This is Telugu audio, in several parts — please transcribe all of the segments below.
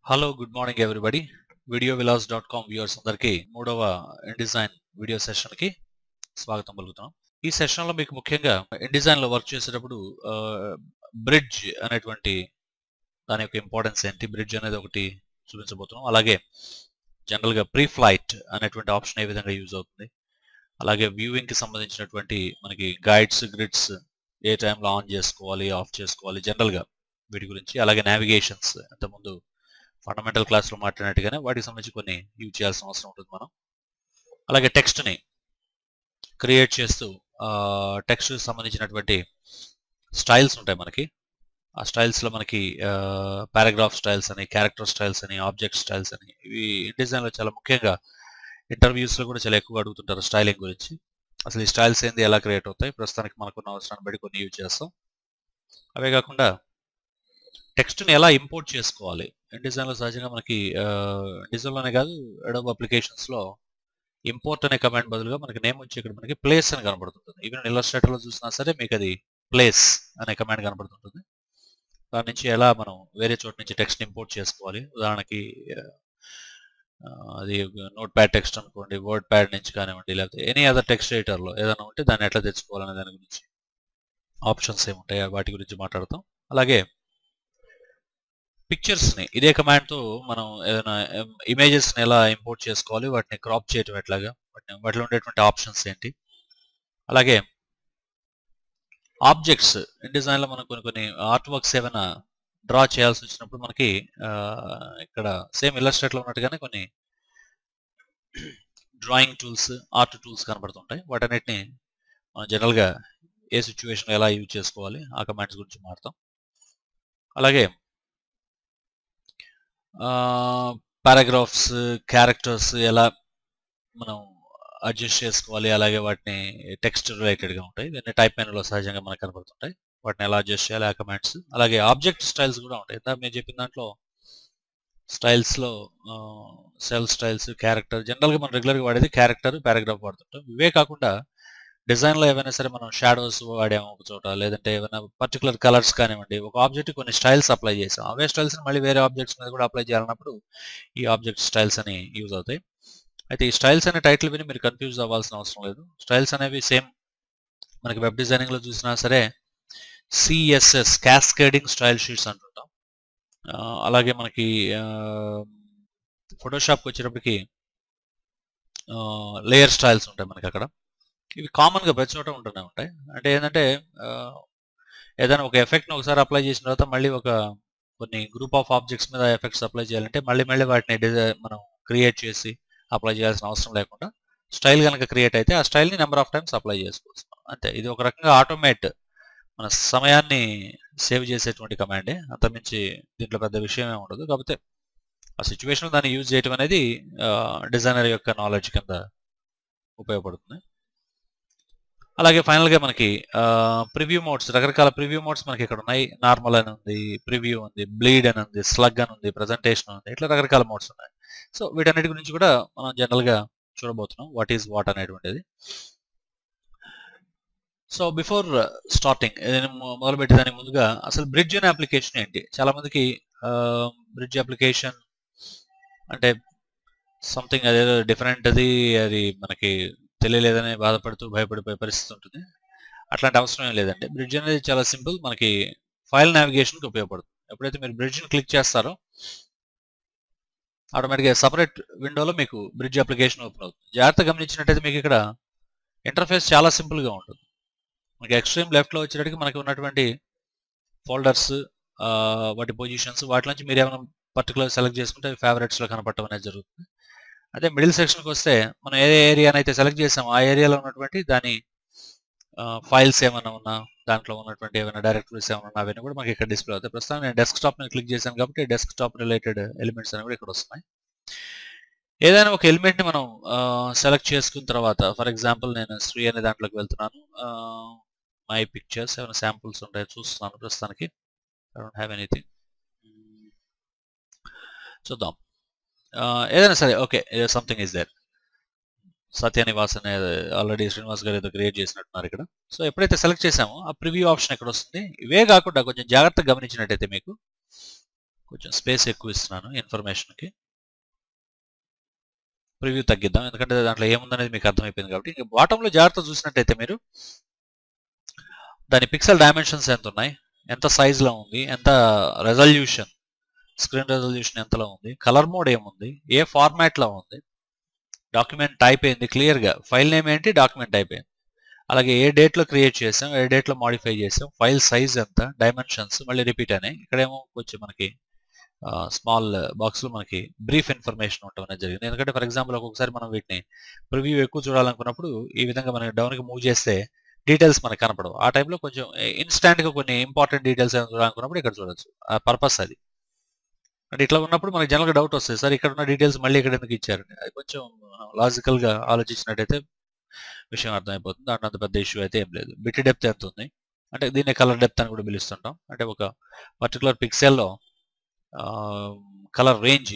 Hello good morning everybody videovillas.com viewers అందరికీ మూడవ InDesign వీడియో సెషన్కి స్వాగతం పలుకుతున్నాం. ఈ సెషన్లో మీకు ముఖ్యంగా InDesignలో వర్క్ చేసేటప్పుడు బ్రిడ్జ్ అనేటువంటి దాని యొక్క ఇంపార్టెన్స్ ఏంటి, బ్రిడ్జ్ అనేది ఒకటి చూపించబోతున్నాం. అలాగే జనరల్గా ప్రీ ఫ్లైట్ అనేటువంటి ఆప్షన్ ఏ విధంగా యూజ్ అవుతుంది, అలాగే వ్యూవింగ్కి సంబంధించినటువంటి మనకి గైడ్స్ గ్రిడ్స్ ఏ టైంలో ఆన్ చేసుకోవాలి ఆఫ్ చేసుకోవాలి జనరల్గా వీటి గురించి, అలాగే నావిగేషన్స్ అంతకుముందు ఫండమెంటల్ క్లాస్లో మాట్లాడినట్టుగానే వాటికి సంబంధించి కొన్ని యూజ్ చేయాల్సిన అవసరం ఉంటుంది మనం. అలాగే టెక్స్ట్ని క్రియేట్ చేస్తూ టెక్స్ట్ సంబంధించినటువంటి స్టైల్స్ ఉంటాయి మనకి. ఆ స్టైల్స్లో మనకి పారాగ్రాఫ్ స్టైల్స్ అని, క్యారెక్టర్ స్టైల్స్ అని, ఆబ్జెక్ట్ స్టైల్స్ అని, ఇవి InDesignలో చాలా ముఖ్యంగా ఇంటర్వ్యూస్లో కూడా చాలా ఎక్కువగా అడుగుతుంటారు స్టైలింగ్ గురించి. అసలు ఈ స్టైల్స్ ఏంది, ఎలా క్రియేట్ అవుతాయి, ప్రస్తుతానికి మనకున్న అవసరాన్ని బట్టి కొన్ని యూజ్ చేస్తాం. అవే కాకుండా టెక్స్ట్ని ఎలా ఇంపోర్ట్ చేసుకోవాలి, InDesignలో సహజంగా మనకి డిజైన్లోనే కాదు అడోబ్ అప్లికేషన్స్లో ఇంపోర్ట్ అనే కమాండ్ బదులుగా మనకి నేమ్ వచ్చి ఇక్కడ మనకి ప్లేస్ అని కనబడుతుంటుంది. ఈవెన్ ఇల్లస్ట్రేటర్లో చూసినా సరే మీకు అది ప్లేస్ అనే కమాండ్ కనబడుతుంటుంది. దాని నుంచి ఎలా మనం వేరే చోట నుంచి టెక్స్ట్ ఇంపోర్ట్ చేసుకోవాలి, ఉదాహరణకి అది నోట్ ప్యాడ్ టెక్స్ట్ అనుకోండి, వర్డ్ ప్యాడ్ నుంచి కానివ్వండి, లేకపోతే ఎనీ అదర్ టెక్స్ట్ ఎడిటర్లో ఏదైనా ఉంటే దాన్ని ఎట్లా తెచ్చుకోవాలనే దాని గురించి ఆప్షన్స్ ఏముంటాయి వాటి గురించి మాట్లాడతాం. అలాగే పిక్చర్స్ని ఇదే కమాండ్తో మనం ఏదైనా ఇమేజెస్ని ఎలా ఇంపోర్ట్ చేసుకోవాలి, వాటిని క్రాప్ చేయటం ఎట్లాగా, వాటిలో ఉండేటువంటి ఆప్షన్స్ ఏంటి, అలాగే ఆబ్జెక్ట్స్ InDesignలో మనం కొన్ని ఆర్ట్ వర్క్స్ ఏమైనా డ్రా చేయాల్సి వచ్చినప్పుడు మనకి ఇక్కడ సేమ్ ఇల్లస్ట్రేట్లో ఉన్నట్టుగానే కొన్ని డ్రాయింగ్ టూల్స్, ఆర్ట్ టూల్స్ కనబడుతుంటాయి. వాటన్నిటిని మనం జనరల్గా ఏ సిచ్యువేషన్ ఎలా యూజ్ చేసుకోవాలి ఆ కమాండ్స్ గురించి మాట్లాడతాం. అలాగే పారాగ్రాఫ్స్, క్యారెక్టర్స్ ఎలా మనం అడ్జస్ట్ చేసుకోవాలి, అలాగే వాటిని టెక్స్ట్ రిలేటెడ్గా ఉంటాయి. ఇవన్నీ టైప్ మెనూలో సహజంగా మనకు కనబడుతుంటాయి. వాటిని ఎలా అడ్జస్ట్ చేయాలి ఆ కమాండ్స్. అలాగే ఆబ్జెక్ట్ స్టైల్స్ కూడా ఉంటాయి. ఇందాక మీరు చెప్పిన దాంట్లో స్టైల్స్లో సెల్ స్టైల్స్, క్యారెక్టర్, జనరల్గా మనం రెగ్యులర్గా వాడేది క్యారెక్టర్, పారాగ్రాఫ్ వాడుతుంటాం. ఇవే కాకుండా డిజైన్లో ఏవైనా సరే మనం షాడోస్ వాడాము ఒక చోట, లేదంటే ఏమైనా పర్టికులర్ కలర్స్ కానివ్వండి, ఒక ఆబ్జెక్ట్ కొన్ని స్టైల్స్ అప్లై చేసాం, అవే స్టైల్స్ని మళ్ళీ వేరే ఆబ్జెక్ట్స్ మీద కూడా అప్లై చేయాలన్నప్పుడు ఈ ఆబ్జెక్ట్ స్టైల్స్ అని యూజ్ అవుతాయి. అయితే ఈ స్టైల్స్ అనే టైటిల్ విని మీరు కన్ఫ్యూజ్ అవ్వాల్సిన అవసరం లేదు. స్టైల్స్ అనేవి సేమ్ మనకి వెబ్ డిజైనింగ్లో చూసినా సరే CSS క్యాస్కేడింగ్ స్టైల్ షీట్స్ అంటుంటాం. అలాగే మనకి ఫోటోషాప్కి వచ్చేటప్పటికి లేయర్ స్టైల్స్ ఉంటాయి మనకి అక్కడ. ఇవి కామన్గా ప్రతి చోట ఉంటూనే ఉంటాయి. అంటే ఏంటంటే ఏదైనా ఒక ఎఫెక్ట్ని ఒకసారి అప్లై చేసిన తర్వాత మళ్ళీ కొన్ని గ్రూప్ ఆఫ్ ఆబ్జెక్ట్స్ మీద ఎఫెక్ట్స్ అప్లై చేయాలంటే మళ్ళీ వాటిని మనం క్రియేట్ చేసి అప్లై చేయాల్సిన అవసరం లేకుండా స్టైల్ కనుక క్రియేట్ అయితే ఆ స్టైల్ని నెంబర్ ఆఫ్ టైమ్స్ అప్లై చేసుకోవచ్చు. అంతే, ఇది ఒక రకంగా ఆటోమేట్, మన సమయాన్ని సేవ్ చేసేటువంటి కమాండే, అంతమించి దీంట్లో పెద్ద విషయం ఏమి ఉండదు. కాకపోతే ఆ సిచ్యువేషన్ దాన్ని యూజ్ చేయడం అనేది డిజైనర్ యొక్క నాలెడ్జ్ కింద ఉపయోగపడుతుంది. అలాగే ఫైనల్గా మనకి ప్రివ్యూ మోడ్స్, రకరకాల ప్రివ్యూ మోడ్స్ మనకి ఇక్కడ ఉన్నాయి. నార్మల్ అని ఉంది, ప్రివ్యూ ఉంది, బ్లీడ్ అని ఉంది, స్లగ్ అని ఉంది, ప్రజెంటేషన్ ఉంది, ఇట్లా రకరకాల మోడ్స్ ఉన్నాయి. సో వీటన్నిటి గురించి కూడా మనం జనరల్గా చూడబోతున్నాం, వాట్ ఈజ్ వాట్ అనేటువంటిది. సో బిఫోర్ స్టార్టింగ్ ఏదైనా మొదలు పెట్టేదానికి ముందుగా అసలు బ్రిడ్జ్ అనే అప్లికేషన్ ఏంటి? చాలా మందికి బ్రిడ్జ్ అప్లికేషన్ అంటే సంథింగ్ అదేదో డిఫరెంట్, అది మనకి తెలియలేదని బాధపడుతూ భయపడిపోయే పరిస్థితి ఉంటుంది. అట్లాంటి అవసరం ఏం లేదండి. బ్రిడ్జ్ అనేది చాలా సింపుల్, మనకి ఫైల్ నావిగేషన్కి ఉపయోగపడుతుంది. ఎప్పుడైతే మీరు బ్రిడ్జ్ని క్లిక్ చేస్తారో ఆటోమేటిక్గా సపరేట్ విండోలో మీకు బ్రిడ్జ్ అప్లికేషన్ ఓపెన్ అవుతుంది. జాగ్రత్తగా గమనించినట్టయితే మీకు ఇక్కడ ఇంటర్ఫేస్ చాలా సింపుల్గా ఉంటుంది. మనకి ఎక్స్ట్రీమ్ లెఫ్ట్లో వచ్చేటప్పటికి మనకి ఉన్నటువంటి ఫోల్డర్స్, వాటి పొజిషన్స్, వాటి నుంచి మీరు ఏమైనా పర్టికులర్ సెలెక్ట్ చేసుకుంటే ఫేవరెట్స్లో కనపడటం అనేది జరుగుతుంది. అదే మిడిల్ సెక్షన్కి వస్తే మనం ఏ ఏరియాని అయితే సెలెక్ట్ చేసామో ఆ ఏరియాలో ఉన్నటువంటి దాని ఫైల్స్ ఏమైనా ఉన్నా, దాంట్లో ఉన్నటువంటి ఏమైనా డైరెక్టరీస్ ఏమైనా ఉన్నా అవన్నీ కూడా మనకి ఇక్కడ డిస్ప్లే అవుతాయి. ప్రస్తుతం నేను డెస్క్టాప్ మీద క్లిక్ చేశాను కాబట్టి డెస్క్టాప్ రిలేటెడ్ ఎలిమెంట్స్ అనేవి కూడా ఇక్కడ వస్తున్నాయి. ఏదైనా ఒక ఎలిమెంట్ని మనం సెలెక్ట్ చేసుకున్న తర్వాత, ఫర్ ఎగ్జాంపుల్ నేను శ్రీ అనే దాంట్లోకి వెళ్తున్నాను, మై పిక్చర్స్ ఏమైనా శాంపుల్స్ ఉంటాయో చూస్తున్నాను ప్రస్తుతానికి. ఐ డోంట్ హ్యావ్ ఎనీథింగ్, చూద్దాం. ఏదైనా సరే, ఓకే, సంథింగ్ ఈజ్ దేర్. సత్యనివాస్ అనే ఆల్రెడీ శ్రీనివాస్ గారు ఏదో క్రియేట్ చేసినట్టున్నారు ఇక్కడ. సో ఎప్పుడైతే సెలెక్ట్ చేసామో ఆ ప్రివ్యూ ఆప్షన్ ఇక్కడ వస్తుంది. ఇవే కాకుండా కొంచెం జాగ్రత్తగా గమనించినట్టయితే మీకు కొంచెం స్పేస్ ఎక్కువ ఇస్తున్నాను ఇన్ఫర్మేషన్కి. ప్రివ్యూ తగ్గిద్దాం, ఎందుకంటే దాంట్లో ఏముందనేది మీకు అర్థమైపోయింది కాబట్టి. ఇంకా బాటంలో జాగ్రత్త చూసినట్టయితే మీరు దాని పిక్సెల్ డైమెన్షన్స్ ఎంత ఉన్నాయి, ఎంత సైజులో ఉంది, ఎంత రెజల్యూషన్, స్క్రీన్ రెజల్యూషన్ ఎంతలో ఉంది, కలర్ మోడ్ ఏముంది, ఏ ఫార్మాట్లో ఉంది, డాక్యుమెంట్ టైప్ ఏంది, క్లియర్గా ఫైల్ నేమ్ ఏంటి, డాక్యుమెంట్ టైప్ ఏంటి, అలాగే ఏ డేట్లో క్రియేట్ చేసాం, ఏ డేట్లో మాడిఫై చేసాం, ఫైల్ సైజ్ ఎంత, డైమెన్షన్స్ మళ్ళీ రిపీట్ అయినాయి. ఇక్కడేమో కొంచెం మనకి స్మాల్ బాక్స్లో మనకి బ్రీఫ్ ఇన్ఫర్మేషన్ ఉండటం అనేది జరిగింది. ఎందుకంటే ఫర్ ఎగ్జాంపుల్ ఒక్కొక్కసారి మనం వీటిని ప్రివ్యూ ఎక్కువ చూడాలనుకున్నప్పుడు ఈ విధంగా మనం డౌన్కి మూవ్ చేస్తే డీటెయిల్స్ మనకు కనపడవు. ఆ టైంలో కొంచెం ఇన్స్టాంట్గా కొన్ని ఇంపార్టెంట్ డీటెయిల్స్ ఏమైనా చూడాలనుకున్నప్పుడు ఇక్కడ చూడొచ్చు. ఆ పర్పస్ అది. అంటే ఇట్లా ఉన్నప్పుడు మనకి జనరల్గా డౌట్ వస్తుంది, సార్ ఇక్కడ ఉన్న డీటెయిల్స్ మళ్ళీ ఇక్కడ ఎందుకు ఇచ్చారు. అది కొంచెం లాజికల్గా ఆలోచించినట్టయితే విషయం అర్థమైపోతుంది. దాంట్లో అంత పెద్ద ఇష్యూ అయితే ఏం లేదు. బిట్ డెప్త్ ఎంత ఉంది అంటే దీన్ని కలర్ డెప్త్ అని కూడా పిలుస్తుంటాం. అంటే ఒక పర్టికులర్ పిక్సెల్లో కలర్ రేంజ్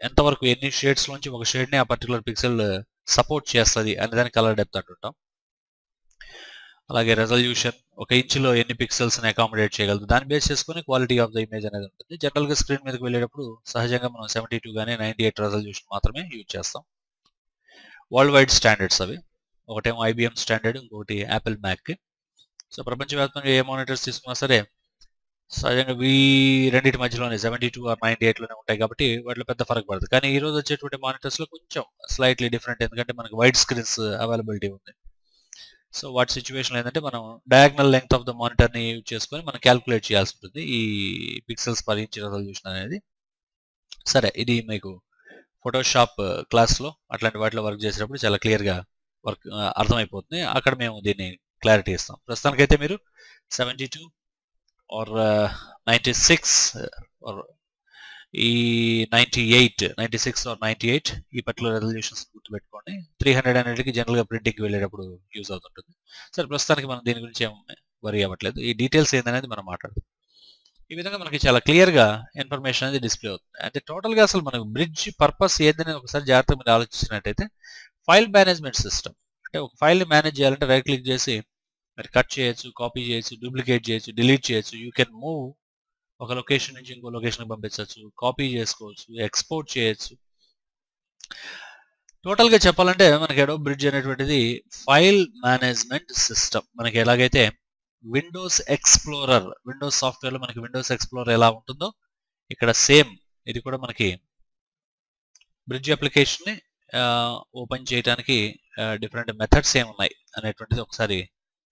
ఎంతవరకు, ఎన్ని షేడ్స్ నుంచి ఒక షేడ్ని ఆ పర్టికులర్ పిక్సెల్ సపోర్ట్ చేస్తుంది అనే దాన్ని కలర్ డెప్త్ అంటుంటాం. అలాగే రెజల్యూషన్, ఒక ఇంచులో ఎన్ని పిక్సెల్స్ని అకామిడేట్ చేయగలదు, దాన్ని బేస్ చేసుకుని క్వాలిటీ ఆఫ్ ద ఇమేజ్ అనేది ఉంటుంది. జనరల్గా స్క్రీన్ మీదకి వెళ్ళేటప్పుడు సహజంగా మనం 72 కానీ 98 రెజల్యూషన్ మాత్రమే యూజ్ చేస్తాం. వరల్డ్ వైడ్ స్టాండర్డ్స్ అవి, ఒకటేమో IBM స్టాండర్డ్, ఇంకొకటి యాపిల్ మ్యాక్. సో ప్రపంచవ్యాప్తంగా ఏ మానిటర్స్ తీసుకున్నా సరే సహజంగా రెండింటి మధ్యలోనే 72 ఆర్ 98లోనే ఉంటాయి కాబట్టి వాటిలో పెద్ద ఫరక్ పడుతుంది. కానీ ఈ రోజు వచ్చేటువంటి మానిటర్స్లో కొంచెం స్లైట్లీ డిఫరెంట్, ఎందుకంటే మనకి వైడ్ స్క్రీన్స్ అవైలబిలిటీ ఉంది. సో వాటి సిచ్యువేషన్ ఏంటంటే మనం డయాగ్నల్ లెంగ్త్ ఆఫ్ ద మానిటర్ని యూజ్ చేసుకొని మనం క్యాల్కులేట్ చేయాల్సి ఉంటుంది ఈ పిక్సెల్స్ పర్ ఇంచ్ రెజల్యూషన్ అనేది. సరే, ఇది మీకు ఫోటోషాప్ క్లాస్లో అట్లాంటి వాటిలో వర్క్ చేసేటప్పుడు చాలా క్లియర్గా వర్క్ అర్థమైపోతుంది. అక్కడ మేము దీన్ని క్లారిటీ ఇస్తాం. ప్రస్తుతానికైతే మీరు 72 ఆర్ 96 ఆర్ ఈ 96 ఆర్ 98 ఈ పర్టికులర్ రెజల్యూషన్స్ గుర్తుపెట్టుకోండి. 300 అనేటికి జనరల్గా ప్రింటింగ్కి వెళ్ళేటప్పుడు యూజ్ అవుతుంటుంది. సరే, ప్రస్తుతానికి మనం దీని గురించి ఏం వరీ అవ్వట్లేదు. ఈ డీటెయిల్స్ ఏందనేది మనం మాట్లాడదాం. ఈ విధంగా మనకి చాలా క్లియర్గా ఇన్ఫర్మేషన్ అనేది డిస్ప్లే అవుతుంది. అంటే టోటల్గా అసలు మనకు బ్రిడ్జ్ పర్పస్ ఏందని ఒకసారి జాగ్రత్తగా మీరు ఆలోచించినట్టయితే ఫైల్ మేనేజ్మెంట్ సిస్టమ్. అంటే ఒక ఫైల్ని మేనేజ్ చేయాలంటే రైట్ క్లిక్ చేసి మీరు కట్ చేయొచ్చు, కాపీ చేయొచ్చు, డూప్లికేట్ చేయొచ్చు, డిలీట్ చేయొచ్చు. యూ కెన్ మూవ్, ఒక లొకేషన్ నుంచి ఇంకో లొకేషన్కి పంపించవచ్చు, కాపీ చేసుకోవచ్చు, ఎక్స్పోర్ట్ చేయొచ్చు. టోటల్గా చెప్పాలంటే మనకి అడోబ్ బ్రిడ్జ్ అనేటువంటిది ఫైల్ మేనేజ్మెంట్ సిస్టమ్. మనకి ఎలాగైతే విండోస్ ఎక్స్ప్లోరర్, విండోస్ సాఫ్ట్వేర్లో మనకి విండోస్ ఎక్స్ప్లోరర్ ఎలా ఉంటుందో ఇక్కడ సేమ్ ఇది కూడా మనకి బ్రిడ్జ్ అప్లికేషన్ని ఓపెన్ చేయడానికి డిఫరెంట్ మెథడ్స్ ఏమున్నాయి అనేటువంటిది ఒకసారి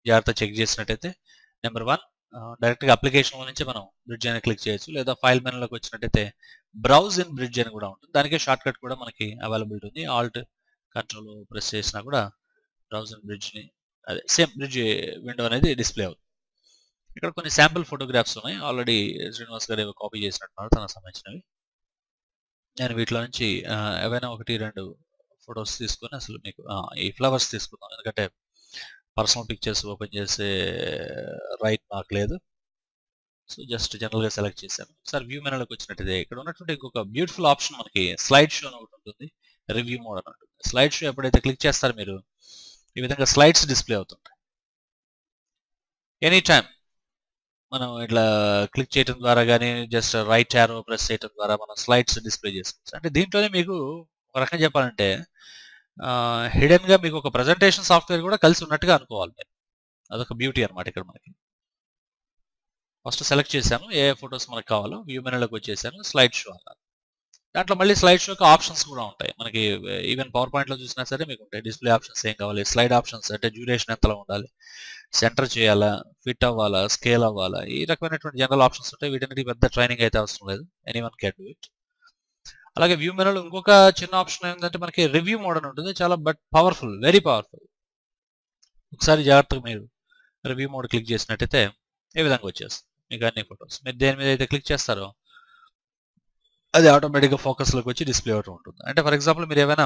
జాగ్రత్త చెక్ చేసినట్టయితే, నెంబర్ 1 డైరెక్ట్గా అప్లికేషన్లో నుంచి మనం బ్రిడ్జ్ అని క్లిక్ చేయొచ్చు, లేదా ఫైల్ మెనూలోకి వచ్చినట్టయితే బ్రౌజ్ ఇన్ బ్రిడ్జ్ అని కూడా ఉంటుంది. దానికే షార్ట్ కట్ కూడా మనకి అవైలబిలిటీ ఉంది. ఆల్ట్ కంట్రోల్ ప్రెస్ చేసినా కూడా బ్రౌజ్ ఇన్ బ్రిడ్జ్ని, అదే సేమ్ బ్రిడ్జ్ విండో అనేది డిస్ప్లే అవుతుంది. ఇక్కడ కొన్ని శాంపుల్ ఫోటోగ్రాఫ్స్ ఉన్నాయి. ఆల్రెడీ శ్రీనివాస్ గారు ఏవో కాపీ చేసినట్టున్నారు తనకు సంబంధించినవి. నేను వీటిలో నుంచి ఏవైనా 1-2 ఫొటోస్ తీసుకొని అసలు మీకు ఈ ఫ్లవర్స్ తీసుకుందాం, ఎందుకంటే పర్సనల్ పిక్చర్స్ ఓపెన్ చేసే రైట్ నాకు లేదు. సో జస్ట్ జనరల్గా సెలెక్ట్ చేశాను. ఒకసారి వ్యూ మెనూలోకి వచ్చినట్టయితే ఇక్కడ ఉన్నటువంటి ఇంకొక బ్యూటిఫుల్ ఆప్షన్ మనకి స్లైడ్ షో అని ఒకటి ఉంటుంది, రివ్యూ మోడ్ అని ఉంటుంది. స్లైడ్ షో ఎప్పుడైతే క్లిక్ చేస్తారో మీరు ఈ విధంగా స్లైడ్స్ డిస్ప్లే అవుతుంటాయి. ఎనీ టైం మనం ఇట్లా క్లిక్ చేయడం ద్వారా కానీ జస్ట్ రైట్ యారో ప్రెస్ చేయడం ద్వారా మనం స్లైడ్స్ డిస్ప్లే చేసుకోవచ్చు. అంటే దీంట్లోనే మీకు ఒక రకంగా చెప్పాలంటే హిడెన్గా మీకు ఒక ప్రజెంటేషన్ సాఫ్ట్వేర్ కూడా కలిసి ఉన్నట్టుగా అనుకోవాలి మీరు. అదొక బ్యూటీ అనమాట. ఇక్కడ మనకి ఫస్ట్ సెలెక్ట్ చేశాను ఏ ఫొటోస్ మనకు కావాలో, వ్యూ మెనూలోకి వచ్చేసాను, స్లైడ్ షో అన్నారు. దాంట్లో మళ్ళీ స్లైడ్ షోకి ఆప్షన్స్ కూడా ఉంటాయి మనకి. ఈవెన్ పవర్ పాయింట్లో చూసినా సరే మీకు ఉంటాయి డిస్ప్లే ఆప్షన్స్ ఏం కావాలి, స్లైడ్ ఆప్షన్స్ అంటే డ్యూరేషన్ ఎంతలో ఉండాలి, సెంటర్ చేయాలా, ఫిట్ అవ్వాలా, స్కేల్ అవ్వాలా, ఈ రకమైనటువంటి జనరల్ ఆప్షన్స్ ఉంటాయి. వీటన్నిటికి పెద్ద ట్రైనింగ్ అయితే అవసరం లేదు, ఎనీవన్ క్యాన్ డూ ఇట్. అలాగే వ్యూ మెనూలో ఇంకొక చిన్న ఆప్షన్ ఏంటంటే మనకి రివ్యూ మోడ్ అని ఉంటుంది, చాలా బట్ పవర్ఫుల్, వెరీ పవర్ఫుల్. ఒకసారి జాగ్రత్తగా మీరు రివ్యూ మోడ్ క్లిక్ చేసినట్టయితే ఏ విధంగా వచ్చేస్తుంది మీకు అన్ని ఫొటోస్. మీరు దేని మీద అయితే క్లిక్ చేస్తారో అది ఆటోమేటిక్గా ఫోకస్లోకి వచ్చి డిస్ప్లే అవుతూ ఉంటుంది. అంటే ఫర్ ఎగ్జాంపుల్ మీరు ఏమైనా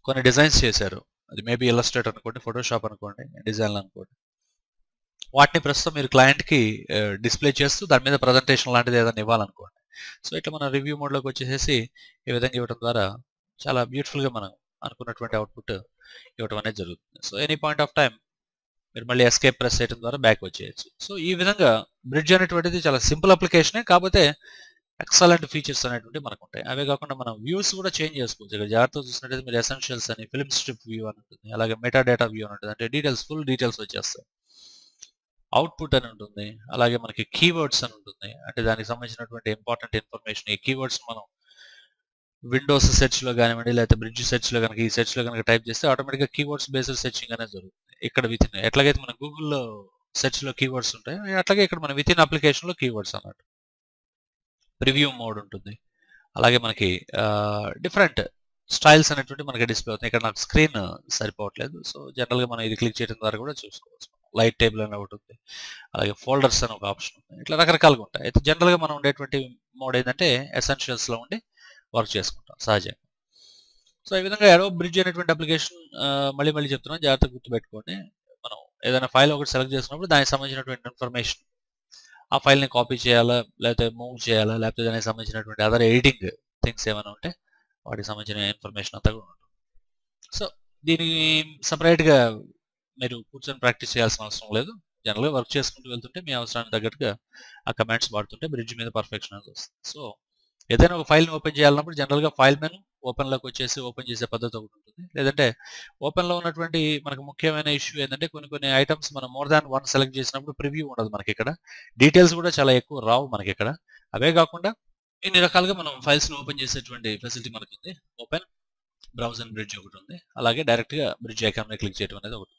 కొన్ని డిజైన్స్ చేశారు, అది మేబీ ఇల్లస్ట్రేటర్ అనుకోండి, ఫోటోషాప్ అనుకోండి, డిజైన్లు అనుకోండి, వాటిని ప్రస్తుతం మీరు క్లయింట్కి డిస్ప్లే చేస్తూ దాని మీద ప్రజెంటేషన్ లాంటిది ఏదైనా ఇవ్వాలనుకోండి. సో ఇట్లా మనం రివ్యూ మోడ్లోకి వచ్చేసేసి ఈ విధంగా ఇవ్వడం ద్వారా చాలా బ్యూటిఫుల్గా మనం అనుకున్నటువంటి అవుట్పుట్ ఇవ్వడం అనేది జరుగుతుంది. So any point of time మీరు మళ్ళీ ఎస్కేప్ ప్రెస్ చేయడం ద్వారా బ్యాక్ వచ్చేయచ్చు. సో ఈ విధంగా బ్రిడ్జ్ అనేటువంటిది చాలా సింపుల్ అప్లికేషనే, కాకపోతే ఎక్సలెంట్ ఫీచర్స్ అనేటువంటి మనకు ఉంటాయి. అవే కాకుండా మనం వ్యూస్ కూడా చేంజ్ చేసుకోవచ్చు. ఇక్కడ జాగ్రత్తగా చూసినట్టయితే మీరు ఎసెన్షియల్స్ అని, ఫిల్మ్ స్ట్రిప్ వ్యూ అని ఉంటుంది, అలాగే మెటా డేటా వ్యూ అని ఉంటుంది. అంటే డీటెయిల్స్, ఫుల్ డీటెయిల్స్ వచ్చేస్తాయి. అవుట్పుట్ అని ఉంటుంది, అలాగే మనకి కీవర్డ్స్ అని ఉంటుంది. అంటే దానికి సంబంధించినటువంటి ఇంపార్టెంట్ ఇన్ఫర్మేషన్, ఈ కీవర్డ్స్ మనం విండోస్ సెర్చ్లో కానివ్వండి, లేకపోతే బ్రిడ్జ్ సెర్చ్లో కనుక ఈ సెర్చ్లో కనుక టైప్ చేస్తే ఆటోమేటిక్గా కీవర్డ్స్ బేస్డ్ సెర్చింగ్ అనేది జరుగుతుంది. ఇక్కడ విత్ ఇన్ ఎట్లాగైతే మన గూగుల్లో సెర్చ్లో కీవర్డ్స్ ఉంటాయి, అట్లాగే ఇక్కడ మన విత్ ఇన్ అప్లికేషన్లో కీవర్డ్స్ అన్నట్టు. ప్రివ్యూ మోడ్ ఉంటుంది, అలాగే మనకి డిఫరెంట్ స్టైల్స్ అనేటువంటి మనకి డిస్ప్లే అవుతుంది. ఇక్కడ నాకు స్క్రీన్ సరిపోవట్లేదు, సో జనరల్గా మనం ఇది క్లిక్ చేయడం ద్వారా కూడా చూసుకోవచ్చు. లైట్ టేబుల్ అని ఒకటి ఉంది, అలాగే ఫోల్డర్స్ అని ఒక ఆప్షన్ ఉంది. ఇట్లా రకరకాలుగా ఉంటాయి. అయితే జనరల్గా మనం ఉండేటువంటి మోడ్ ఏంటంటే ఎసెన్షియల్స్లో ఉండి వర్క్ చేసుకుంటాం సహజంగా. సో ఈ విధంగా అడోబ్ బ్రిడ్జ్ అనేటువంటి అప్లికేషన్ మళ్ళీ మళ్ళీ చెప్తున్నాం, జాగ్రత్తగా గుర్తుపెట్టుకోండి. మనం ఏదైనా ఫైల్ ఒకటి సెలెక్ట్ చేసినప్పుడు దానికి సంబంధించినటువంటి ఇన్ఫర్మేషన్, ఆ ఫైల్ని కాపీ చేయాలా, లేకపోతే మూవ్ చేయాలా, లేకపోతే దానికి సంబంధించినటువంటి అదర్ ఎడిటింగ్ థింగ్స్ ఏమైనా ఉంటే వాటికి సంబంధించిన ఇన్ఫర్మేషన్ అంతా కూడా ఉంటుంది. సో దీనికి సపరేట్గా మీరు కూర్చొని ప్రాక్టీస్ చేయాల్సిన అవసరం లేదు. జనరల్గా వర్క్ చేసుకుంటూ వెళ్తుంటే మీ అవసరానికి తగ్గట్టుగా ఆ కమాండ్స్ వాడుతుంటే బ్రిడ్జ్ మీద పర్ఫెక్షన్ అనేది వస్తుంది. సో ఏదైనా ఒక ఫైల్ని ఓపెన్ చేయాలన్నప్పుడు జనరల్గా ఫైల్ మెను ఓపెన్లోకి వచ్చేసి ఓపెన్ చేసే పద్ధతి ఒకటి ఉంటుంది. లేదంటే ఓపెన్లో ఉన్నటువంటి మనకు ముఖ్యమైన ఇష్యూ ఏంటంటే కొన్ని ఐటమ్స్ మనం మోర్ దాన్ వన్ సెలెక్ట్ చేసినప్పుడు ప్రివ్యూ ఉండదు మనకి ఇక్కడ, డీటెయిల్స్ కూడా చాలా ఎక్కువ రావు మనకి ఇక్కడ. అవే కాకుండా ఇన్ని రకాలుగా మనం ఫైల్స్ని ఓపెన్ చేసేటువంటి ఫెసిలిటీ మనకు ఉంది. ఓపెన్, బ్రౌజ్ అండ్ బ్రిడ్జ్ ఒకటి ఉంది, అలాగే డైరెక్ట్గా బ్రిడ్జ్ ఐకాన్ మీద క్లిక్ చేయడం అనేది ఒకటి.